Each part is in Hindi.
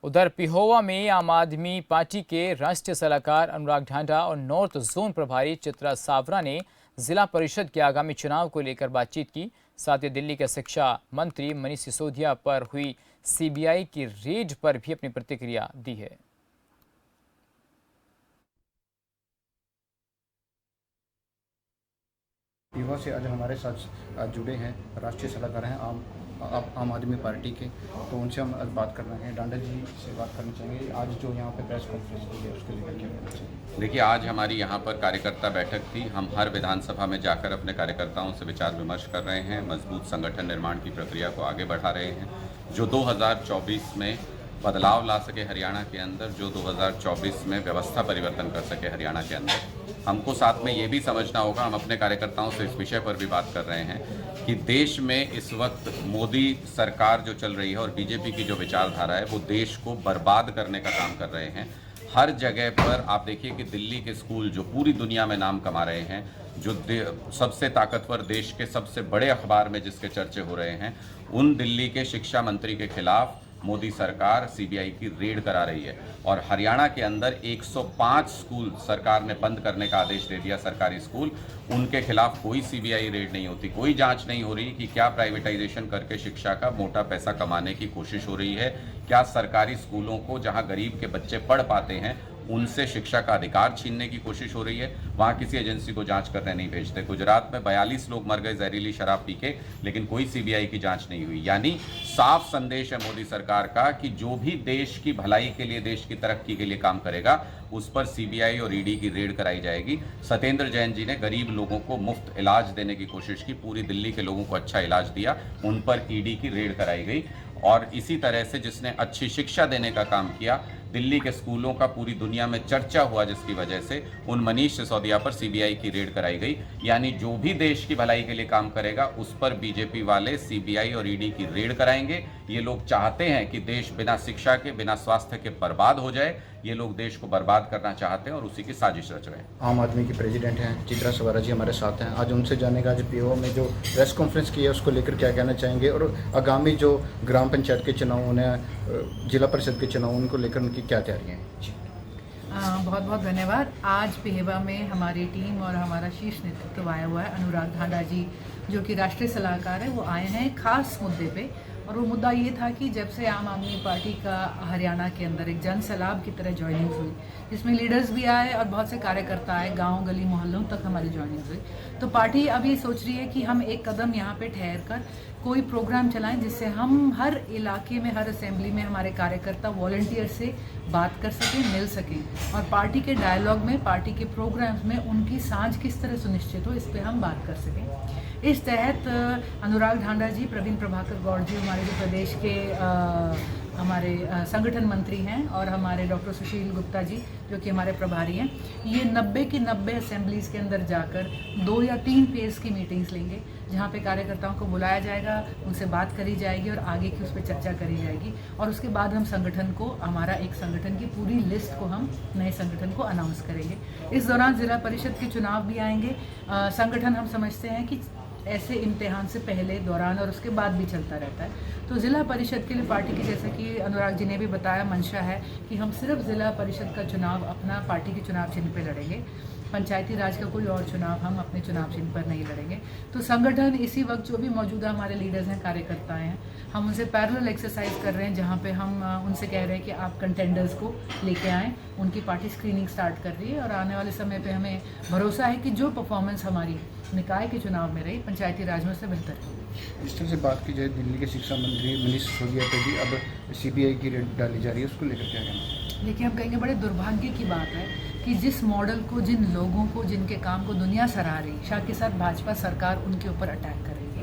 उधर पिहोवा में आम आदमी पार्टी के राष्ट्रीय सलाहकार अनुराग ढांडा और नॉर्थ जोन प्रभारी चित्रा सावरा ने जिला परिषद के आगामी चुनाव को लेकर बातचीत की। साथ ही दिल्ली के शिक्षा मंत्री मनीष सिसोदिया पर हुई सीबीआई की रेड पर भी अपनी प्रतिक्रिया दी है। युवा से आज हमारे साथ जुड़े हैं राष्ट्रीय सलाहकार हैं आम आदमी पार्टी के, तो उनसे हम आज बात करना है। डांडा जी से बात करना चाहेंगे। आज जो यहाँ पे प्रेस कॉन्फ्रेंस की है उसके लेकर क्या कहना चाहिए? देखिए, आज हमारी यहाँ पर कार्यकर्ता बैठक थी। हम हर विधानसभा में जाकर अपने कार्यकर्ताओं से विचार विमर्श कर रहे हैं, मजबूत संगठन निर्माण की प्रक्रिया को आगे बढ़ा रहे हैं, जो 2024 में बदलाव ला सके हरियाणा के अंदर, जो 2024 में व्यवस्था परिवर्तन कर सके हरियाणा के अंदर। हमको साथ में ये भी समझना होगा, हम अपने कार्यकर्ताओं से इस विषय पर भी बात कर रहे हैं कि देश में इस वक्त मोदी सरकार जो चल रही है और बीजेपी की जो विचारधारा है वो देश को बर्बाद करने का काम कर रहे हैं। हर जगह पर आप देखिए कि दिल्ली के स्कूल जो पूरी दुनिया में नाम कमा रहे हैं, जो सबसे ताकतवर देश के सबसे बड़े अखबार में जिसके चर्चे हो रहे हैं, उन दिल्ली के शिक्षा मंत्री के खिलाफ मोदी सरकार सीबीआई की रेड करा रही है। और हरियाणा के अंदर 105 स्कूल सरकार ने बंद करने का आदेश दे दिया, सरकारी स्कूल। उनके खिलाफ कोई सीबीआई रेड नहीं होती, कोई जांच नहीं हो रही कि क्या प्राइवेटाइजेशन करके शिक्षा का मोटा पैसा कमाने की कोशिश हो रही है, क्या सरकारी स्कूलों को जहां गरीब के बच्चे पढ़ पाते हैं उनसे शिक्षा का अधिकार छीनने की कोशिश हो रही है। वहां किसी एजेंसी को जांच करने नहीं भेजते। गुजरात में 42 लोग मर गए जहरीली शराब पी के, लेकिन कोई सीबीआई की जांच नहीं हुई। यानी साफ संदेश है मोदी सरकार का कि जो भी देश की भलाई के लिए, देश की तरक्की के लिए काम करेगा उस पर सीबीआई और ईडी की रेड कराई जाएगी। सत्येंद्र जैन जी ने गरीब लोगों को मुफ्त इलाज देने की कोशिश की, पूरी दिल्ली के लोगों को अच्छा इलाज दिया, उन पर ईडी की रेड कराई गई। और इसी तरह से जिसने अच्छी शिक्षा देने का काम किया, दिल्ली के स्कूलों का पूरी दुनिया में चर्चा हुआ, जिसकी वजह से उन मनीष सिसोदिया पर सीबीआई की रेड कराई गई। यानी जो भी देश की भलाई के लिए काम करेगा उस पर बीजेपी वाले सीबीआई और ईडी की रेड कराएंगे। ये लोग चाहते हैं कि देश बिना शिक्षा के, बिना स्वास्थ्य के बर्बाद हो जाए। ये लोग देश को बर्बाद करना चाहते हैं और उसी की साजिश रच रहे हैं। आम आदमी की प्रेसिडेंट हैं चित्रा सावरा जी हमारे साथ हैं। आज उनसे जानेगा आज पीओ में जो प्रेस कॉन्फ्रेंस की है उसको लेकर क्या कहना चाहेंगे, और आगामी जो ग्राम पंचायत के चुनाव होने, जिला परिषद के चुनाव, उनको लेकर उनकी क्या तैयारियाँ हैं? बहुत बहुत धन्यवाद। आज पिहेवा में हमारी टीम और हमारा शीर्ष नेतृत्व आया हुआ है। अनुराग ढांडा जी जो कि राष्ट्रीय सलाहकार है, वो आए हैं खास मुद्दे पे, और वो मुद्दा ये था कि जब से आम आदमी पार्टी का हरियाणा के अंदर एक जन सैलाब की तरह ज्वाइनिंग हुई, जिसमें लीडर्स भी आए और बहुत से कार्यकर्ता आए, गांव गली मोहल्लों तक हमारी ज्वाइनिंग हुई, तो पार्टी अब ये सोच रही है कि हम एक कदम यहाँ पे ठहर कर कोई प्रोग्राम चलाएं जिससे हम हर इलाके में, हर असेंबली में हमारे कार्यकर्ता वॉलंटियर से बात कर सकें, मिल सकें, और पार्टी के डायलॉग में, पार्टी के प्रोग्राम्स में उनकी साझ किस तरह सुनिश्चित हो, इस पर हम बात कर सकें। इस तहत अनुराग ढांडा जी, प्रवीण प्रभाकर गौड़ जी हमारे जो प्रदेश के हमारे संगठन मंत्री हैं, और हमारे डॉक्टर सुशील गुप्ता जी जो कि हमारे प्रभारी हैं, ये 90 की 90 असेंबलीज़ के अंदर जाकर 2 या 3 फेज़ की मीटिंग्स लेंगे, जहाँ पे कार्यकर्ताओं को बुलाया जाएगा, उनसे बात करी जाएगी और आगे की उस पर चर्चा करी जाएगी। और उसके बाद हम संगठन को, हमारा एक संगठन की पूरी लिस्ट को हम नए संगठन को अनाउंस करेंगे। इस दौरान जिला परिषद के चुनाव भी आएंगे। संगठन हम समझते हैं कि ऐसे इम्तिहान से पहले, दौरान और उसके बाद भी चलता रहता है। तो ज़िला परिषद के लिए पार्टी की, जैसे कि अनुराग जी ने भी बताया, मंशा है कि हम सिर्फ ज़िला परिषद का चुनाव अपना पार्टी के चुनाव चिन्ह पे लड़ेंगे। पंचायती राज का कोई और चुनाव हम अपने चुनाव चिन्ह पर नहीं लड़ेंगे। तो संगठन इसी वक्त जो भी मौजूदा हमारे लीडर्स हैं, कार्यकर्ता हैं, हम उनसे पैरेलल एक्सरसाइज कर रहे हैं, जहाँ पे हम उनसे कह रहे हैं कि आप कंटेंडर्स को लेके आएँ। उनकी पार्टी स्क्रीनिंग स्टार्ट कर रही है और आने वाले समय पे हमें भरोसा है कि जो परफॉर्मेंस हमारी निकाय के चुनाव में रही, पंचायती राज में से बेहतर है। इस तरह से बात की जाए, दिल्ली के शिक्षा मंत्री मनीष सिसोदिया पर भी अब सीबीआई की रेड डाली जा रही है, उसको लेकर क्या कहना? देखिए, हम कहेंगे बड़े दुर्भाग्य की बात है कि जिस मॉडल को, जिन लोगों को, जिनके काम को दुनिया सराह रही, साथ के साथ भाजपा सरकार उनके ऊपर अटैक कर रही है।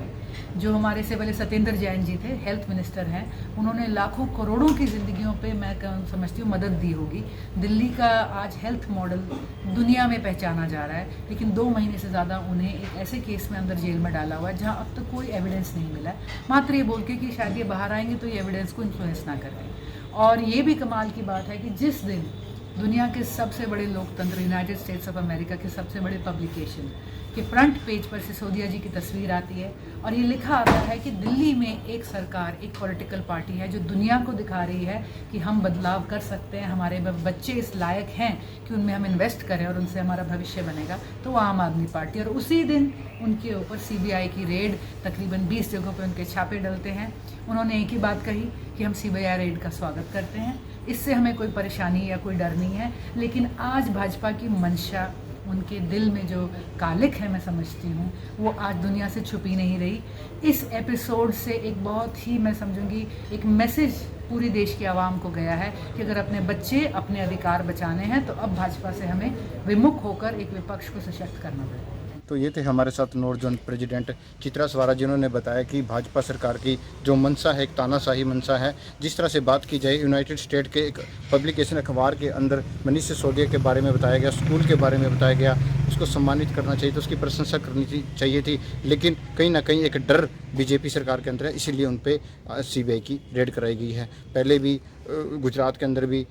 जो हमारे से पहले सत्येंद्र जैन जी थे, हेल्थ मिनिस्टर हैं, उन्होंने लाखों करोड़ों की ज़िंदगियों पे, मैं समझती हूँ, मदद दी होगी। दिल्ली का आज हेल्थ मॉडल दुनिया में पहचाना जा रहा है, लेकिन 2 महीने से ज़्यादा उन्हें एक ऐसे केस में अंदर जेल में डाला हुआ है जहाँ अब तक कोई एविडेंस नहीं मिला है, मात्र ये बोल के कि शायद ये बाहर आएंगे तो ये एविडेंस को इन्फ्लुएंस ना करें। और ये भी कमाल की बात है कि जिस दिन दुनिया के सबसे बड़े लोकतंत्र यूनाइटेड स्टेट्स ऑफ अमेरिका के सबसे बड़े पब्लिकेशन के फ्रंट पेज पर सिसोदिया जी की तस्वीर आती है और ये लिखा आता है कि दिल्ली में एक सरकार, एक पॉलिटिकल पार्टी है जो दुनिया को दिखा रही है कि हम बदलाव कर सकते हैं, हमारे बच्चे इस लायक हैं कि उनमें हम इन्वेस्ट करें और उनसे हमारा भविष्य बनेगा, तो वो आम आदमी पार्टी। और उसी दिन उनके ऊपर सीबीआई की रेड, तकरीबन 20 जगहों पर उनके छापे डलते हैं। उन्होंने एक ही बात कही कि हम सीबीआई रेड का स्वागत करते हैं, इससे हमें कोई परेशानी या कोई डर नहीं है। लेकिन आज भाजपा की मंशा, उनके दिल में जो कालिक है, मैं समझती हूँ वो आज दुनिया से छुपी नहीं रही। इस एपिसोड से एक बहुत ही, मैं समझूंगी, एक मैसेज पूरी देश की आवाम को गया है कि अगर अपने बच्चे, अपने अधिकार बचाने हैं तो अब भाजपा से हमें विमुख होकर एक विपक्ष को सशक्त करना पड़ेगा। तो ये थे हमारे साथ नॉर्थ जोन प्रेसिडेंट चित्रा सवारा, जिन्होंने बताया कि भाजपा सरकार की जो मंशा है, एक तानाशाही मंशा है। जिस तरह से बात की जाए, यूनाइटेड स्टेट के एक पब्लिकेशन अखबार के अंदर मनीष सिसोदिया के बारे में बताया गया, स्कूल के बारे में बताया गया, उसको सम्मानित करना चाहिए, तो उसकी प्रशंसा करनी चाहिए थी। लेकिन कहीं ना कहीं एक डर बीजेपी सरकार के अंदर है, इसीलिए उन पर सीबीआई की रेड कराई गई है। पहले भी गुजरात के अंदर भी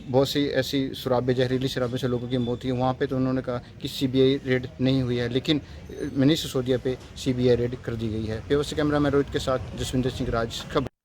बहुत सी ऐसी शराबें, जहरीली शराबों से लोगों की मौत हुई, वहाँ पे तो उन्होंने कहा कि सीबीआई रेड नहीं हुई है, लेकिन मनीष सिसोदिया पे सीबीआई रेड कर दी गई है। पेवर से कैमरा मैन रोहित के साथ जसविंदर सिंह राज, खबर।